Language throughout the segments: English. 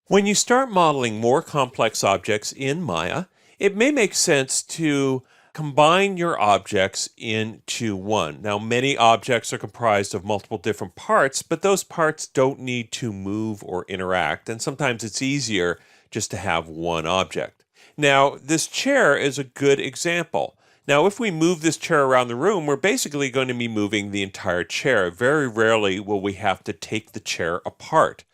When you start modeling more complex objects in Maya, it may make sense to combine your objects into one. Now, many objects are comprised of multiple different parts, but those parts don't need to move or interact, and sometimes it's easier just to have one object. Now, this chair is a good example. Now, if we move this chair around the room, we're basically going to be moving the entire chair. Very rarely will we have to take the chair apart.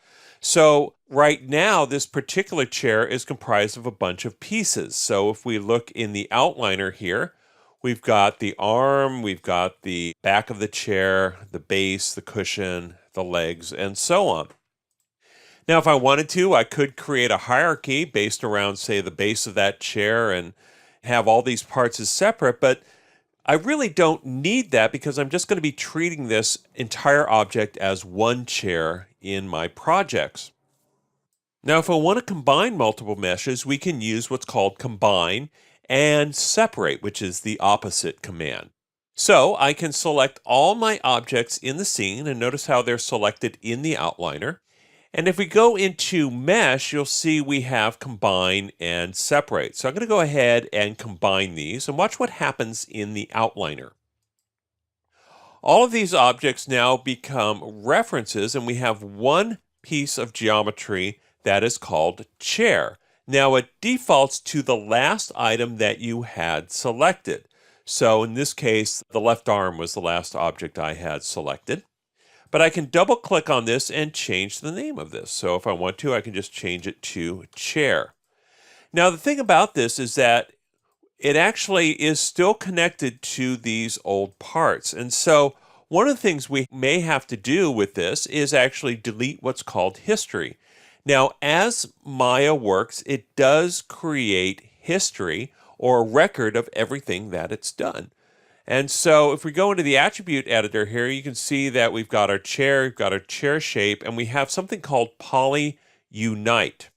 So right now, this particular chair is comprised of a bunch of pieces. So if we look in the outliner here, we've got the arm, we've got the back of the chair, the base, the cushion, the legs, and so on. Now, if I wanted to, I could create a hierarchy based around, say, the base of that chair and have all these parts as separate, but I really don't need that because I'm just going to be treating this entire object as one chair in my projects. Now, if I want to combine multiple meshes, we can use what's called combine and separate, which is the opposite command. So I can select all my objects in the scene, and notice how they're selected in the outliner. And if we go into mesh, you'll see we have combine and separate. So I'm going to go ahead and combine these and watch what happens in the outliner. All of these objects now become references, and we have one piece of geometry that is called chair. Now it defaults to the last item that you had selected. So in this case, the left arm was the last object I had selected. But I can double click on this and change the name of this. So if I want to, I can just change it to chair. Now the thing about this is that it actually is still connected to these old parts. And so one of the things we may have to do with this is actually delete what's called history. Now, as Maya works, it does create history or a record of everything that it's done. And so if we go into the attribute editor here, you can see that we've got our chair, we've got our chair shape, and we have something called polyunite.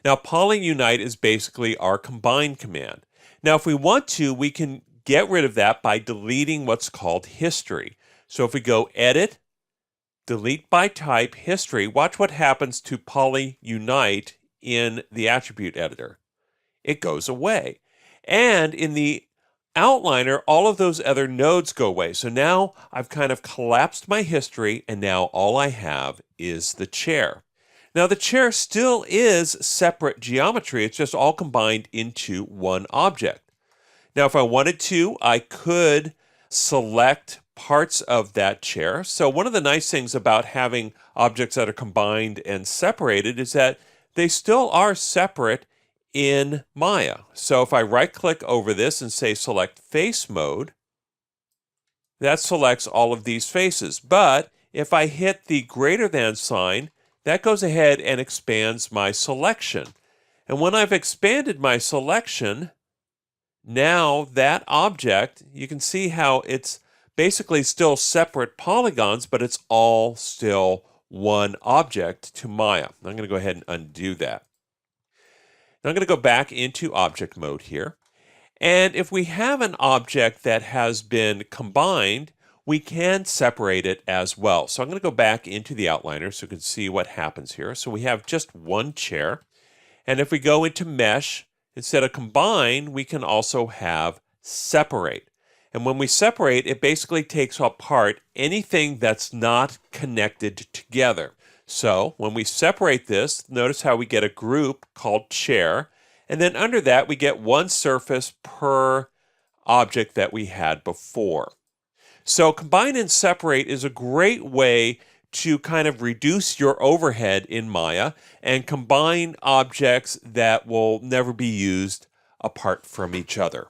Now, polyunite is basically our combine command. Now, if we want to, we can get rid of that by deleting what's called history. So if we go edit, delete by type, history, watch what happens to polyunite in the attribute editor. It goes away. And in the outliner, all of those other nodes go away. So now I've kind of collapsed my history, and now all I have is the chair. Now the chair still is separate geometry. It's just all combined into one object. Now if I wanted to, I could select parts of that chair. So one of the nice things about having objects that are combined and separated is that they still are separate in Maya. So if I right click over this and say select face mode, that selects all of these faces. But if I hit the greater than sign, that goes ahead and expands my selection. And when I've expanded my selection, now that object, you can see how it's basically still separate polygons, but it's all still one object to Maya. I'm going to go ahead and undo that. Now I'm going to go back into object mode here. And if we have an object that has been combined, we can separate it as well. So I'm going to go back into the outliner so you can see what happens here. So we have just one chair. And if we go into mesh, instead of combine, we can also have separate. And when we separate, it basically takes apart anything that's not connected together. So when we separate this, notice how we get a group called chair, and then under that we get one surface per object that we had before. So combine and separate is a great way to kind of reduce your overhead in Maya and combine objects that will never be used apart from each other.